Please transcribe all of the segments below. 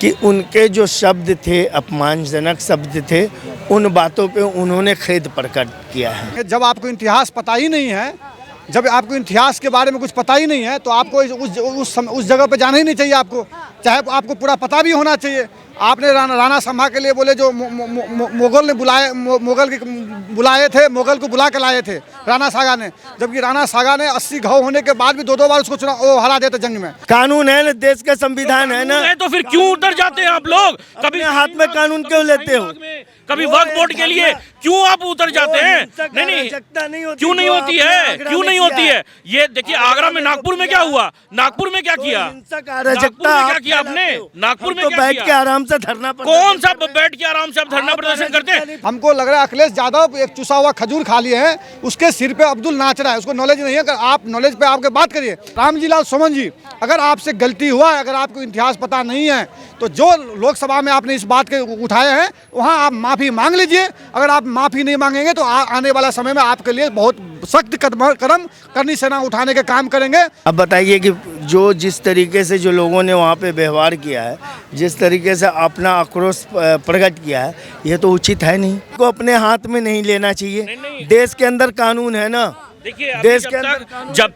कि उनके जो शब्द थे, अपमानजनक शब्द थे, उन बातों पे उन्होंने खेद प्रकट किया है। जब आपको इतिहास पता ही नहीं है, जब आपको इतिहास के बारे में कुछ पता ही नहीं है, तो आपको उस जगह पे जाना ही नहीं चाहिए। आपको चाहे आपको पूरा पता भी होना चाहिए। आपने राणा संभा के लिए बोले जो मुगल ने बुलाए थे, मुगल को बुला के लाए थे राणा सागा ने, जबकि राणा सागा ने 80 घाव होने के बाद भी दो बार उसको चुनाव हरा देते जंग में। कानून है ना, देश का संविधान है ना, तो फिर क्यों उतर जाते हैं आप लोग? कभी हाथ में कानून क्यों लेते हो? कभी वक्फ बोर्ड के लिए क्यों आप उतर जाते हैं? नहीं, क्यों नहीं होती है? क्यों नहीं होती है? ये देखिए, आगरा में, नागपुर में क्या हुआ? नागपुर में क्या किया? अराजकता क्या किया आपने? नागपुर में क्या बैठ के आराम से धरना, कौन सा बैठ के आराम से आप धरना प्रदर्शन करते हैं? हमको लग रहा है अखिलेश यादव एक चुसा हुआ खजूर खा लिए हैं, उसके सिर पे अब्दुल नाच रहा है, उसको नॉलेज नहीं है। अगर आप नॉलेज पे आपके बात करिए, रामजी लाल सुमन जी, अगर आपसे गलती हुआ है, अगर आपको इतिहास पता नहीं है, तो जो लोकसभा में आपने इस बात के उठाए हैं वहाँ आप माफ़ी मांग लीजिए। अगर आप माफ़ी नहीं मांगेंगे तो आने वाला समय में आपके लिए बहुत सख्त कदम करनी सेना उठाने के काम करेंगे। अब बताइए कि जो जिस तरीके से जो लोगों ने वहाँ पे व्यवहार किया है, जिस तरीके से अपना आक्रोश प्रकट किया है, ये तो उचित है नहीं। को अपने हाथ में नहीं लेना चाहिए। देश के अंदर कानून है ना। देखिए, देश के अंदर जब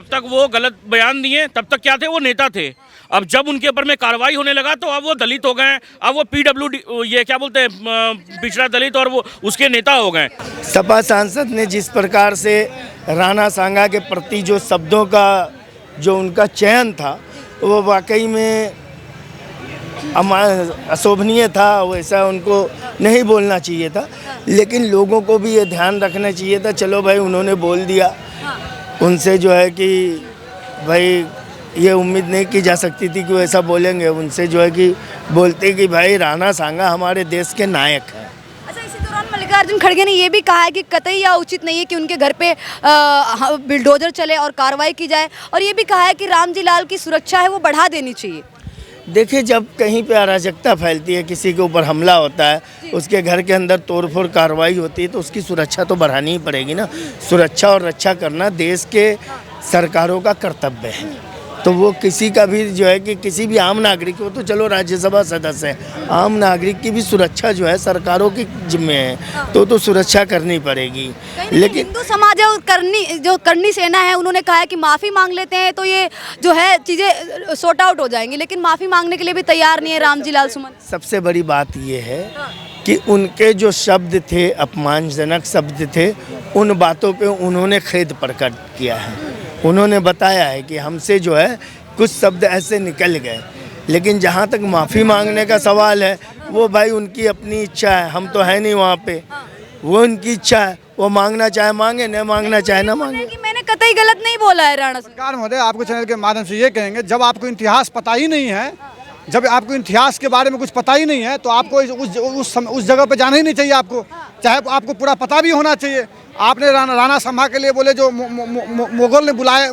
तक वो गलत बयान दिए तब तक क्या थे? वो नेता थे। अब जब उनके ऊपर में कार्रवाई होने लगा तो अब वो दलित हो गए, अब वो PWD, ये क्या बोलते हैं, पिछड़ा दलित, और वो उसके नेता हो गए। सपा सांसद ने जिस प्रकार से राणा सांगा के प्रति जो शब्दों का जो उनका चयन था, वो वाकई में अशोभनीय था। वैसा उनको नहीं बोलना चाहिए था, लेकिन लोगों को भी ये ध्यान रखना चाहिए था। चलो भाई, उन्होंने बोल दिया, उनसे जो है कि भाई ये उम्मीद नहीं की जा सकती थी कि वो ऐसा बोलेंगे। उनसे जो है कि बोलते कि भाई राणा सांगा हमारे देश के नायक हैं। अच्छा, इसी दौरान मल्लिकार्जुन खड़गे ने यह भी कहा है कि कतई या उचित नहीं है कि उनके घर पे बिल्डोजर चले और कार्रवाई की जाए, और ये भी कहा है कि रामजी लाल की सुरक्षा है वो बढ़ा देनी चाहिए। देखिए, जब कहीं पे अराजकता फैलती है, किसी के ऊपर हमला होता है, उसके घर के अंदर तोड़फोड़ कार्रवाई होती है, तो उसकी सुरक्षा तो बढ़ानी ही पड़ेगी ना। सुरक्षा और रक्षा करना देश के सरकारों का कर्तव्य है। तो वो किसी का भी जो है कि किसी भी आम नागरिक को, तो चलो राज्यसभा सदस्य है, आम नागरिक की भी सुरक्षा जो है सरकारों की जिम्मे है, तो सुरक्षा करनी पड़ेगी। लेकिन हिंदू समाज है, जो करनी सेना है, उन्होंने कहा है कि माफ़ी मांग लेते हैं तो ये जो है चीज़ें सॉर्ट आउट हो जाएंगी, लेकिन माफ़ी मांगने के लिए भी तैयार नहीं है रामजी लाल सुमन। सबसे बड़ी बात ये है कि उनके जो शब्द थे, अपमानजनक शब्द थे, उन बातों पे उन्होंने खेद प्रकट किया है। उन्होंने बताया है कि हमसे जो है कुछ शब्द ऐसे निकल गए, लेकिन जहाँ तक माफ़ी मांगने का सवाल है, वो भाई उनकी अपनी इच्छा है। हम तो है नहीं वहाँ पे, वो उनकी इच्छा है। वो मांगना चाहे मांगे, न मांगना चाहे न मांगे। कि मैंने कतई गलत नहीं बोला है राणा सरकार महोदय, आपको चैनल के माध्यम से ये कहेंगे, जब आपको इतिहास पता ही नहीं है, जब आपको इतिहास के बारे में कुछ पता ही नहीं है, तो आपको उस जगह पे जाना ही नहीं चाहिए। आपको चाहे आपको पूरा पता भी होना चाहिए। आपने राणा संभा के लिए बोले जो मुगल ने बुलाए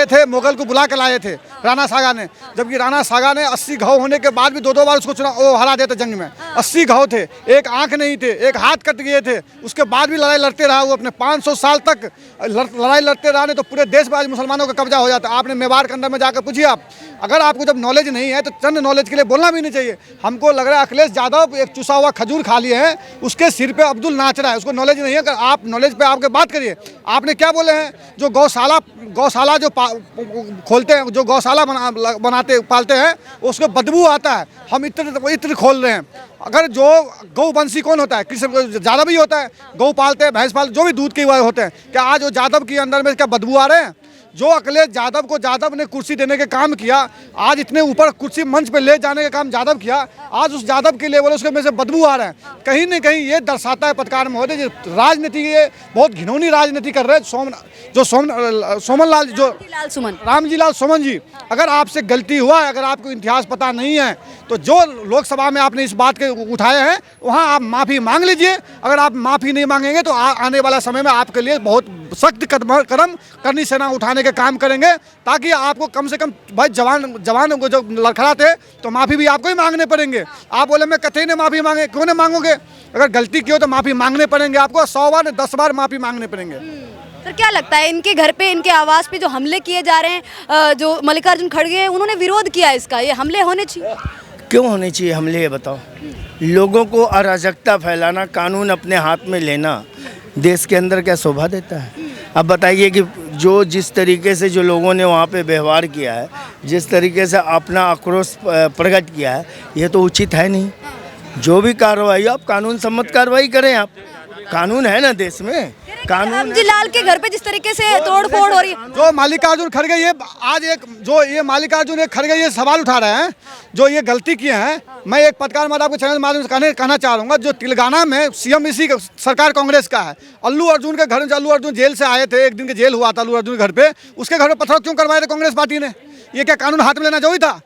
थे, मुगल को बुला के लाए थे राणा सागा ने, जबकि राणा सागा ने 80 घाव होने के बाद भी दो बार उसको चुनाव हरा देते जंग में। 80 घाव थे, एक आंख नहीं थे, एक हाथ कट गए थे, उसके बाद भी लड़ाई लड़ते रहा। वो अपने 500 साल तक लड़ाई लड़ते रहा, नहीं तो पूरे देश में आज मुसलमानों का कब्जा हो जाता। आपने मेवाड़ के अंदर में जाकर पूछिए आप, अगर आपको जब नॉलेज नहीं है तो चंद नॉलेज के लिए बोलना भी नहीं चाहिए। हमको लग रहा है अखिलेश यादव एक चुसा हुआ खजूर खा लिए हैं, उसके सिर पे अब्दुल नाच रहा है, उसको नॉलेज नहीं है। अगर आप नॉलेज पे आपके बात करिए, आपने क्या बोले हैं? जो गौशाला जो खोलते हैं, जो गौशाला बनाते पालते हैं, उसको बदबू आता है। हम इत्र खोल रहे हैं। अगर जो गौवंशी कौन होता है? कृष्ण यादव ही होता है। गौ पालते हैं, भैंस पालते, जो भी दूध के होते हैं। क्या आज वो यादव के अंदर में क्या बदबू आ रहे हैं? जो अखिलेश यादव को यादव ने कुर्सी देने के काम किया, आज इतने ऊपर कुर्सी मंच पे ले जाने का काम यादव किया, आज उस यादव के लेवल उसके में से बदबू आ रहा है। कहीं न कहीं ये दर्शाता है पत्रकार महोदय, राजनीति ये बहुत घिनौनी राजनीति कर रहे हैं। रामजी लाल सुमन जी, अगर आपसे गलती हुआ है, अगर आपको इतिहास पता नहीं है, तो जो लोकसभा में आपने इस बात के उठाए हैं वहाँ आप माफ़ी मांग लीजिए। अगर आप माफ़ी नहीं मांगेंगे तो आने वाला समय में आपके लिए बहुत सख्त कदम करनी सेना उठाने के काम करेंगे, ताकि आपको कम से कम भाई जवान को जो लड़खड़ाते तो माफ़ी भी आपको ही मांगने पड़ेंगे। आप बोले मैं कतई ने माफ़ी मांगे, क्यों नहीं मांगोगे? अगर गलती की हो तो माफ़ी मांगने पड़ेंगे आपको, 100 बार 10 बार माफ़ी मांगने पड़ेंगे। सर क्या लगता है इनके घर पे, इनके आवास पे जो हमले किए जा रहे हैं, जो मल्लिकार्जुन खड़गे हैं उन्होंने विरोध किया है इसका, ये हमले होने चाहिए? क्यों होने चाहिए हमले, ये बताओ। लोगों को अराजकता फैलाना, कानून अपने हाथ में लेना देश के अंदर क्या शोभा देता है? अब बताइए कि जो जिस तरीके से जो लोगों ने वहाँ पे व्यवहार किया है, जिस तरीके से अपना आक्रोश प्रकट किया है, ये तो उचित है नहीं। जो भी कार्रवाई, आप कानून सम्मत कार्रवाई करें, आप कानून है ना देश में, कानून। रामजी लाल के घर पे जिस तरीके से तोड़ फोड़ हो रही है, जो मल्लिकार्जुन खड़गे ये आज एक जो ये मल्लिकार्जुन खड़गे ये सवाल उठा रहे हैं, जो ये गलती किए हैं, मैं एक पत्रकार माध्यम आपके चैनल माध्यम से कहना चाह रहा हूँ, जो तेलंगाना में सीएम इसी सरकार कांग्रेस का है। अल्लू अर्जुन के घर में, अल्लू अर्जुन जेल से आए थे, एक दिन के जेल हुआ था अल्लू अर्जुन के घर पे, उसके घर पे पत्थर क्यों करवाए थे कांग्रेस पार्टी ने? ये क्या कानून हाथ में लेना जरूरी था?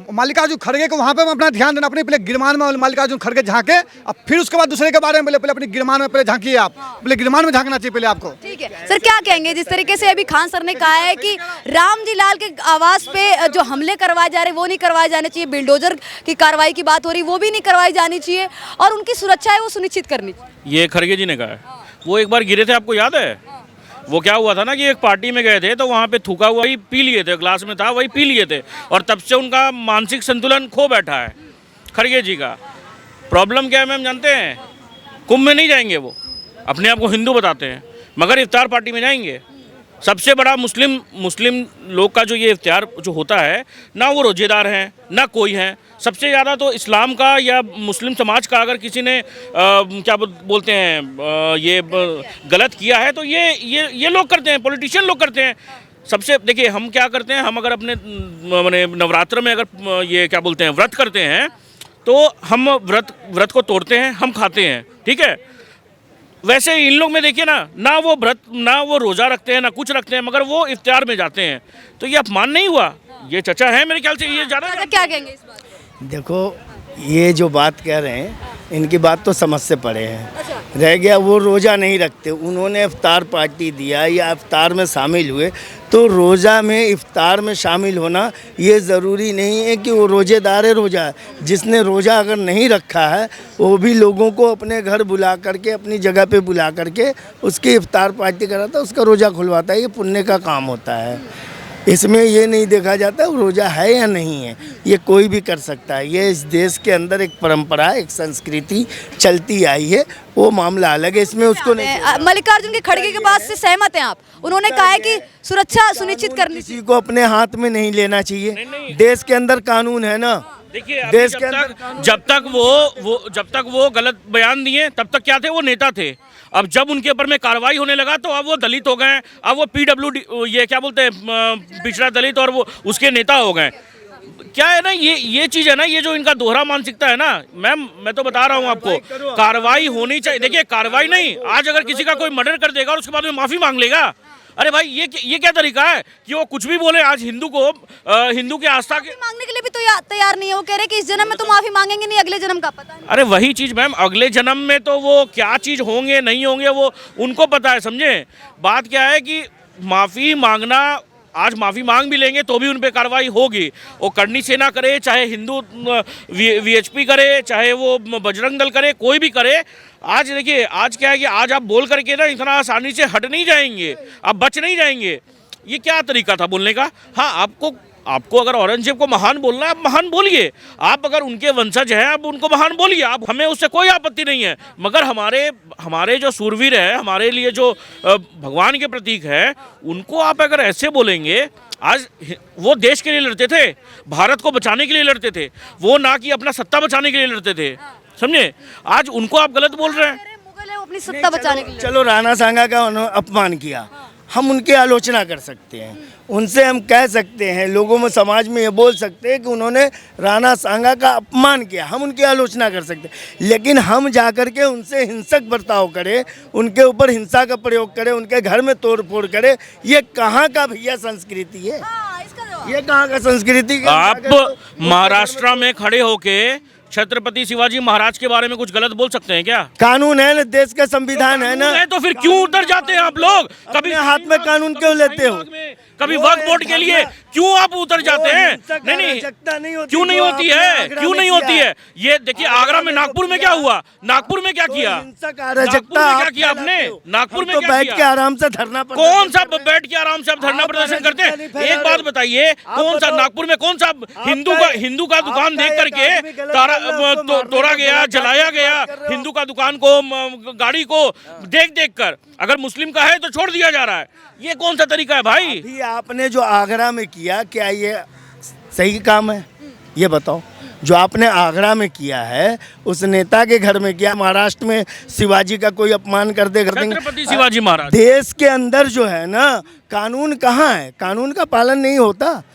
मल्लिकार्जुन खड़गे को वहाँ पे अपना ध्यान देना, अपने पहले गिरमान में मल्लिकार्जुन खड़गे झांके, अब फिर उसके बाद दूसरे के बारे में पहले अपनी गिरमान में पहले झांकिए। आप पहले गिरमान में झांकना चाहिए पहले आपको। ठीक है सर, क्या कहेंगे जिस तरीके से अभी खान सर ने कहा है कि रामजी लाल के आवास पे जो हमले करवाए जा रहे हैं वो नहीं करवाए जाने चाहिए, बिल्डोजर की कार्रवाई की बात हो रही वो भी नहीं करवाई जानी चाहिए, और उनकी सुरक्षा है वो सुनिश्चित करनी चाहिए, ये खड़गे जी ने कहा है। वो एक बार गिरे थे, आपको याद है? वो क्या हुआ था ना कि एक पार्टी में गए थे तो वहाँ पे थूका हुआ ही पी लिए थे, ग्लास में था वही पी लिए थे, और तब से उनका मानसिक संतुलन खो बैठा है खड़गे जी का। प्रॉब्लम क्या है मैम जानते हैं? कुंभ में नहीं जाएंगे, वो अपने आप को हिंदू बताते हैं, मगर इफ्तार पार्टी में जाएंगे। सबसे बड़ा मुस्लिम लोग का जो ये इफ्तार जो होता है ना, वो रोजेदार हैं ना कोई हैं। सबसे ज़्यादा तो इस्लाम का या मुस्लिम समाज का अगर किसी ने क्या बोलते हैं ये गलत किया है तो ये लोग करते हैं, पॉलिटिशियन लोग करते हैं। सबसे देखिए हम क्या करते हैं, हम अगर अपने माने नवरात्र में अगर ये क्या बोलते हैं व्रत करते हैं तो हम व्रत को तोड़ते हैं, हम खाते हैं, ठीक है। वैसे इन लोग में देखिए ना वो व्रत ना वो रोज़ा रखते हैं ना कुछ रखते हैं, मगर वो इफ्तार में जाते हैं, तो ये अपमान नहीं हुआ? ये चचा है मेरे ख्याल से, ये ज़्यादा क्या कहेंगे इस बात? देखो ये जो बात कह रहे हैं इनकी बात तो समझ से परे है। रह गया वो रोज़ा नहीं रखते, उन्होंने इफ्तार पार्टी दिया या इफ्तार में शामिल हुए, तो रोज़ा में इफ्तार में शामिल होना ये ज़रूरी नहीं है कि वो रोज़ेदार है। रोज़ा जिसने रोज़ा अगर नहीं रखा है वो भी लोगों को अपने घर बुला करके, अपनी जगह पे बुला करके उसकी इफ्तार पार्टी कराता है, उसका रोज़ा खुलवाता है। ये पुण्य का काम होता है, इसमें ये नहीं देखा जाता वो रोज़ा है या नहीं है, ये कोई भी कर सकता है। ये इस देश के अंदर एक परंपरा, एक संस्कृति चलती आई है, वो मामला अलग है, इसमें उसको नहीं। मल्लिकार्जुन के खड़गे के बात से सहमत हैं आप? उन्होंने कहा है कि सुरक्षा सुनिश्चित करनी किसी को अपने हाथ में नहीं लेना चाहिए। देश के अंदर कानून है ना। देखिए देश के जब तक वो गलत बयान दिए तब तक क्या थे, वो नेता थे। अब जब उनके ऊपर में कार्रवाई होने लगा तो अब वो दलित हो गए, अब वो PWD ये क्या बोलते हैं पिछड़ा दलित, और वो उसके नेता हो गए। क्या है ना, ये चीज़ है ना, ये जो इनका दोहरा मानसिकता है ना मैम, मैं तो बता रहा हूँ आपको, कार्रवाई होनी चाहिए। देखिए कार्रवाई नहीं, आज अगर किसी का कोई मर्डर कर देगा और उसके बाद में माफ़ी मांग लेगा, अरे भाई ये क्या तरीका है कि वो कुछ भी बोले। आज हिंदू की आस्था के मांगने के लिए भी तो तैयार नहीं है। वो कह रहे कि इस जन्म में तो माफी मांगेंगे नहीं, अगले जन्म का पता नहीं। अरे वही चीज़ मैम, अगले जन्म में तो वो क्या चीज़ होंगे नहीं होंगे वो उनको पता है, समझे। बात क्या है कि माफ़ी मांगना, आज माफ़ी मांग भी लेंगे तो भी उन पर कार्रवाई होगी। वो करनी सेना करे, चाहे हिंदू VHP करे, चाहे वो बजरंग दल करे, कोई भी करे। आज देखिए आज क्या है कि आज आप बोल करके ना इतना आसानी से हट नहीं जाएंगे, आप बच नहीं जाएंगे। ये क्या तरीका था बोलने का? हाँ, आपको अगर औरंगजेब को महान बोलना है आप महान बोलिए, आप अगर उनके वंशज हैं आप उनको महान बोलिए, आप हमें उससे कोई आपत्ति नहीं है। मगर हमारे जो सूरवीर है, हमारे लिए जो भगवान के प्रतीक है, उनको आप अगर ऐसे बोलेंगे। आज वो देश के लिए लड़ते थे, भारत को बचाने के लिए लड़ते थे, वो ना कि अपना सत्ता बचाने के लिए लड़ते थे, समझे। आज उनको आप गलत बोल रहे हैं। मुगल है वो अपनी सत्ता बचाने के लिए। चलो राणा सांगा का अपमान किया, हम उनकी आलोचना कर सकते हैं, उनसे हम कह सकते हैं, लोगों में समाज में ये बोल सकते हैं कि उन्होंने राणा सांगा का अपमान किया, हम उनकी आलोचना कर सकते हैं। लेकिन हम जाकर के उनसे हिंसक बर्ताव करें, उनके ऊपर हिंसा का प्रयोग करें, उनके घर में तोड़ फोड़ करें, ये कहाँ का भैया संस्कृति है? ये कहाँ का संस्कृति? आप महाराष्ट्र में खड़े होके छत्रपति शिवाजी महाराज के बारे में कुछ गलत बोल सकते हैं क्या? कानून है ना, देश का संविधान है ना। तो फिर क्यों उतर जाते हैं आप लोग? कभी अपने हाथ में कानून क्यों लेते हो? कभी वक्फ बोर्ड के लिए क्यों आप उतर जाते हैं? नहीं, क्यों नहीं होती है? क्यों नहीं होती है? ये देखिए, आगरा में, नागपुर में क्या हुआ? नागपुर में क्या किया? अराजकता क्या किया आपने? नागपुर में क्या बैठ किया? के आराम से धरना कौन सा बैठ के आराम से आप धरना प्रदर्शन करते हैं? एक बात बताइए, कौन सा नागपुर में कौन सा हिंदू का दुकान देख करके तोड़ा गया, जलाया गया? हिंदू का दुकान को, गाड़ी को देख कर अगर मुस्लिम का है तो छोड़ दिया जा रहा है। ये कौन सा तरीका है भाई? अभी आपने जो आगरा में किया, क्या ये सही काम है? ये बताओ। जो आपने आगरा में किया है, उस नेता के घर में किया। महाराष्ट्र में शिवाजी का कोई अपमान कर देंगे। छत्रपति शिवाजी महाराज देश के अंदर जो है ना, कानून कहाँ है? कानून का पालन नहीं होता।